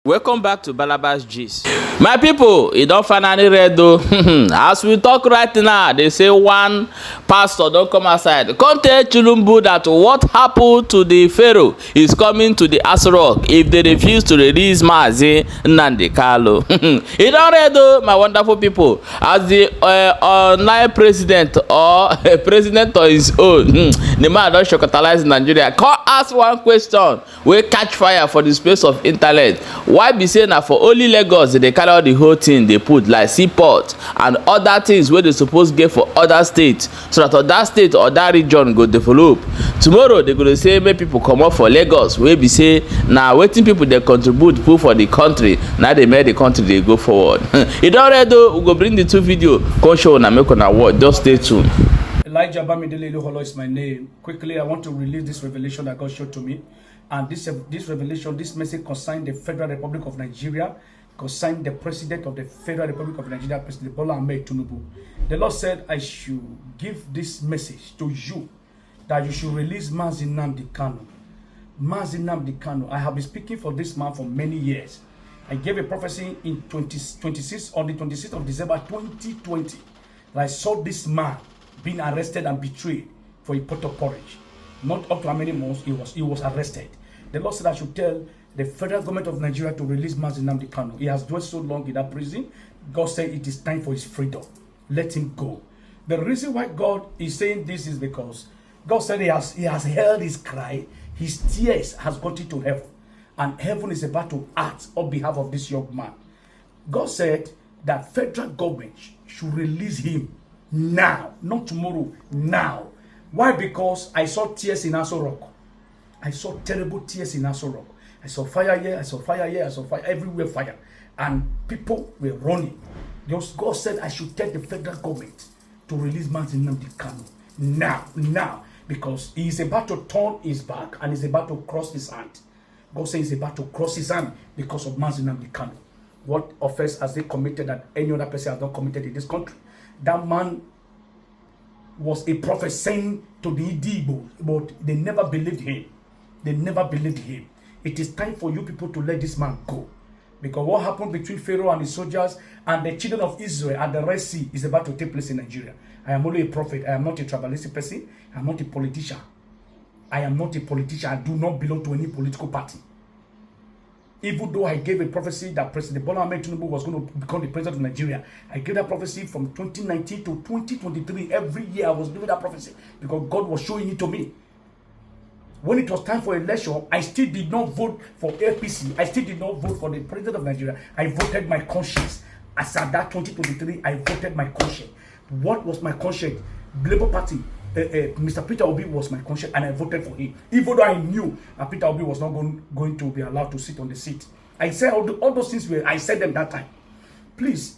Welcome back to Balabas Gist. My people, e don finally red though. As we talk right now, they say one pastor don't come outside. Come tell Tinubu that what happened to the Pharaoh is coming to the Aso Rock if they refuse to release Mazi Nnamdi Kanu. E don red though, my wonderful people. As the online president or president of his own, the man don shokotalize Nigeria. Come ask one question wey catch fire for the space of internet. Why be say na for only Lagos dey carry all the whole thing dey put like seaport and other things wey dey suppose get for other states so that other state or that region go develop. Tomorrow they go dey say make people comot for Lagos wey be say na wetin people dey contribute put for the country na dey make the country dey go forward. E don ready o, we go bring the two video come show una make una watch. Just stay tuned. Elijah Bamidele Iloholo is my name. Quickly, I want to release this revelation that God showed to me. And this revelation, this message concerns the Federal Republic of Nigeria, concerns the President of the Federal Republic of Nigeria, President Bola Ahmed Tinubu. The Lord said, I should give this message to you, that you should release Mazi Nnamdi Kanu. Mazi Nnamdi Kanu. I have been speaking for this man for many years. I gave a prophecy in on the 26th of December 2020. I saw this man being arrested and betrayed for a pot of porridge. Not up to how many months he was arrested. The Lord said I should tell the federal government of Nigeria to release Mazi Nnamdi Kanu. He has dwelt so long in that prison. God said it is time for his freedom. Let him go. The reason why God is saying this is because God said he has heard his cry. His tears has gone to heaven. And heaven is about to act on behalf of this young man. God said that federal government should release him now, not tomorrow, now. Why? Because I saw tears in Aso Rock. I saw terrible tears in Aso Rock. I saw fire here, I saw fire here, I saw fire everywhere, fire. And people were running. God said I should tell the federal government to release Mazi Nnamdi Kanu now, because he is about to turn his back and is about to cross his hand. God says he's about to cross his hand because of Mazi Nnamdi Kanu. What offense has they committed that any other person has not committed in this country? That man was a prophet saying to the Igbo, but they never believed him. They never believed him. It is time for you people to let this man go. Because what happened between Pharaoh and his soldiers and the children of Israel at the Red Sea is about to take place in Nigeria. I am only a prophet. I am not a tribalistic person. I am not a politician. I am not a politician. I do not belong to any political party. Even though I gave a prophecy that President Bola Ahmed Tinubu was going to become the president of Nigeria, I gave that prophecy from 2019 to 2023. Every year I was giving that prophecy because God was showing it to me. When it was time for election, I still did not vote for APC. I still did not vote for the president of Nigeria. I voted my conscience. As at that 2023, I voted my conscience. What was my conscience? Labour Party. Mr. Peter Obi was my conscience and I voted for him. Even though I knew that Peter Obi was not going to be allowed to sit on the seat. I said all those things, I said them that time. Please,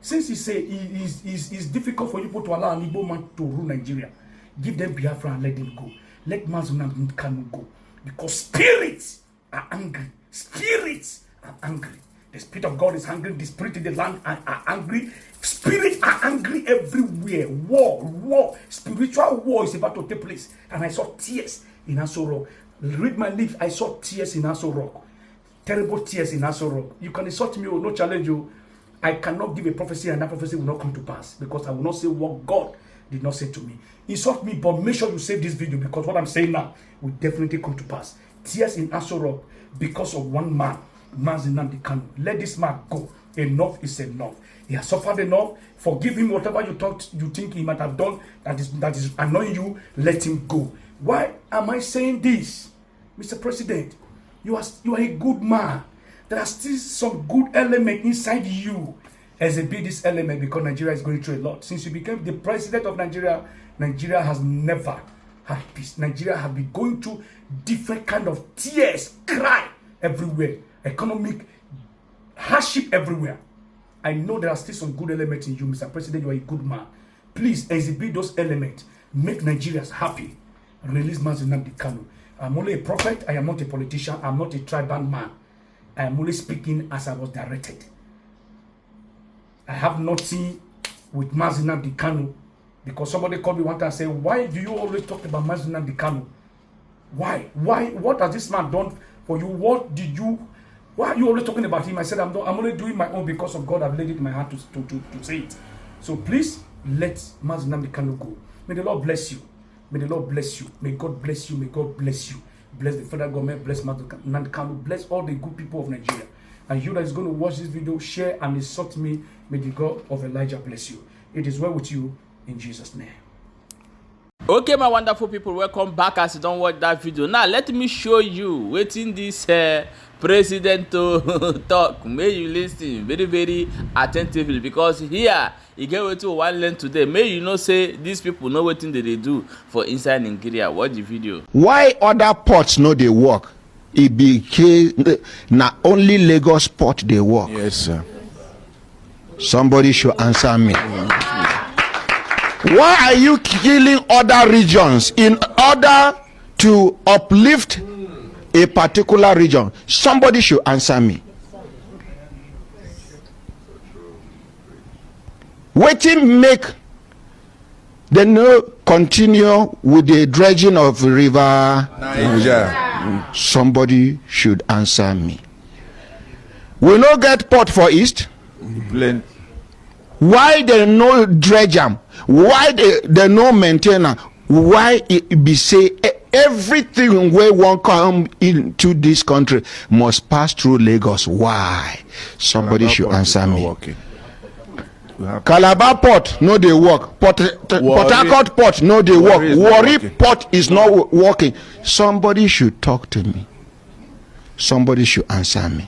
since he said it's difficult for you to allow an Igbo man to rule Nigeria, give them Biafra and let them go. Let Mazi Nnamdi Kanu go. Because spirits are angry. Spirits are angry. The Spirit of God is angry. The Spirit in the land are angry. Spirits are angry everywhere. War. Spiritual war is about to take place. And I saw tears in Aso Rock. Read my lips. I saw tears in Aso Rock. Terrible tears in Aso Rock. You can insult me or no challenge you. I cannot give a prophecy and that prophecy will not come to pass. Because I will not say what God did not say to me. Insult me, but make sure you save this video because what I'm saying now will definitely come to pass. Tears in Aso Rock because of one man. Mazi Nnamdi Kanu. Let this man go. Enough is enough. He has suffered enough. Forgive him whatever you think he might have done that is annoying you. Let him go. Why am I saying this? Mr. President, you are a good man. There are still some good element inside you. As a big this element because Nigeria is going through a lot. Since you became the president of Nigeria, Nigeria has never had peace. Nigeria has been going through different kind of tears, cry everywhere. Economic hardship everywhere. I know there are still some good elements in you, Mr. President. You are a good man. Please exhibit those elements. Make Nigerians happy. Release Mazi Nnamdi Kanu. I'm only a prophet. I am not a politician. I'm not a tribal man. I am only speaking as I was directed. I have nothing with Mazi Nnamdi Kanu because somebody called me one time and said, why do you always talk about Mazi Nnamdi Kanu? Why? What has this man done for you? What did you Why are you always talking about him? I said, I'm only doing my own because of God. I've laid it in my heart to say it. So please let Nnamdi Kanu go. May the Lord bless you. May the Lord bless you. May God bless you. May God bless you. Bless the federal government. Bless Nnamdi Kanu. Bless all the good people of Nigeria. And you that is going to watch this video, share and insult me. May the God of Elijah bless you. It is well with you in Jesus' name. Okay, my wonderful people, welcome back. As you don't watch that video, now let me show you waiting this president to talk. May you listen very, very attentively, because here you get what you want learn today. May you know say these people know what they do for inside Nigeria. Watch the video. Why other ports no they work? It became not only Lagos port they work. Yes, sir. Somebody should answer me. Why are you killing other regions in order to uplift a particular region? Somebody should answer me. Waiting make they no continue with the dredging of river Niger. Somebody should answer me. We no get port for East. Plain. Why they no dredge them? Why they no maintain am? Why it be say everything wey wan come into this country must pass through Lagos? Why? Somebody should answer me. Calabar port no dey work. Port Harcourt port no dey work. Warri port is not working. Somebody should talk to me. Somebody should answer me.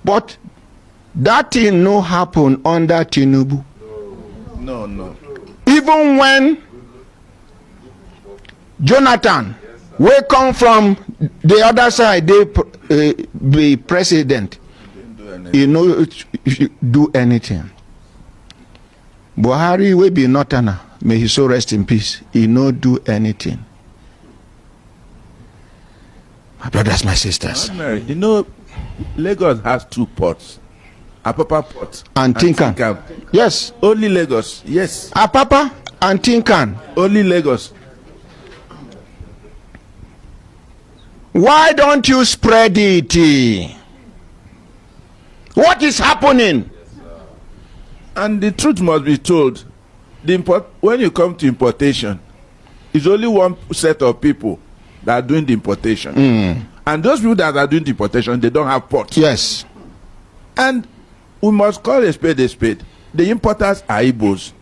But that thing no happen under Tinubu. No. Even when Jonathan wey come from the other side dey be president, he no do anything. Buhari wey be northerner, may he so rest in peace, he no do anything. My brothers, my sisters, You know, Lagos has two ports. Apapa port and Tinkan. Yes, Only Lagos. Yes. Apapa and Tinkan. Only Lagos. Why don't you spread it? What is happening? And the truth must be told. When you come to importation, it's only one set of people that are doing the importation. And those people that are doing the importation, they don't have ports. Yes. And we must call a spade a spade. The importers are Igbos.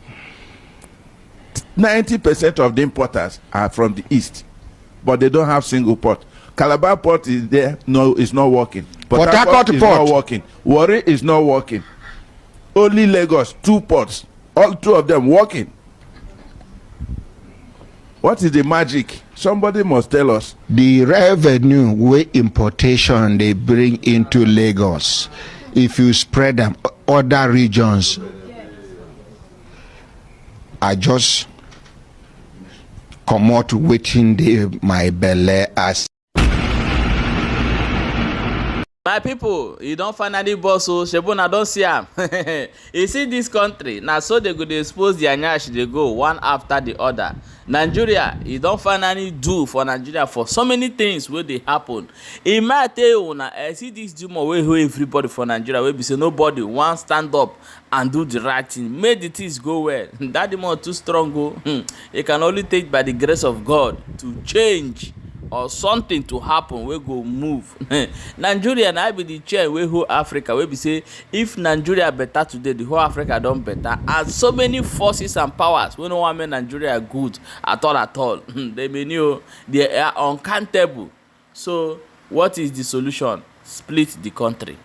90% of the importers are from the east, but they don't have single port. Calabar port is there, no, it's not working. Port Harcourt is port not working. Warri is not working. Only Lagos, two ports, all two of them working. What is the magic? Somebody must tell us. The revenue wey importation they bring into Lagos, if you spread them other regions, I just comot wetin dey my belle as. My people, you don't finally boss so Shebuna don't see am. You see this country, now so they go dey expose their nyash, they go one after the other. Nigeria, you don't finally do for Nigeria for so many things where they happen. It might tell you now, I see this demon where everybody for Nigeria will be say nobody want stand up and do the right thing. Make the things go well. That demon too strong go. It can only take by the grace of God to change or something to happen wey go move. Nigeria na be the chair wey hold Africa, wey be say if Nigeria better today, the whole Africa don better. And so many forces and powers wey no wan make Nigeria good at all. They may know they are uncountable. So what is the solution? Split the country.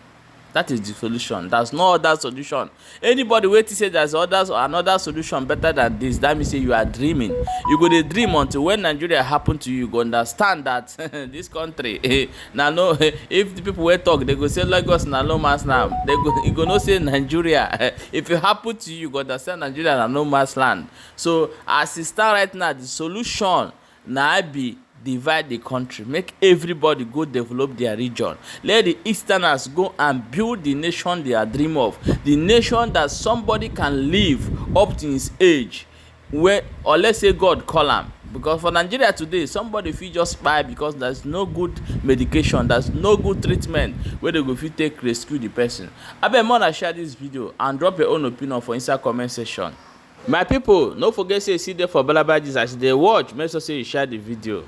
That is the solution. There's no other solution. Anybody wait to say there's another solution better than this, that means say you are dreaming. You go to dream until when Nigeria happen to you, you go understand that this country now no, if the people will talk, they go say Lagos na no man's land. You go no say Nigeria. If it happen to you, you go understand Nigeria na no man's land. So as it stand right now, the solution na be divide the country, make everybody go develop their region. Let the Easterners go and build the nation they are dream of, the nation that somebody can live up to his age, where, or let's say God call him, because for Nigeria today somebody fit just kpai because there's no good medication, there's no good treatment wey they go fit take rescue the person. Abeg make una share this video and drop your own opinion for inside comment section. My people, no forget say you see there for Balaba Jesus as you dey watch, make sure say you share the video.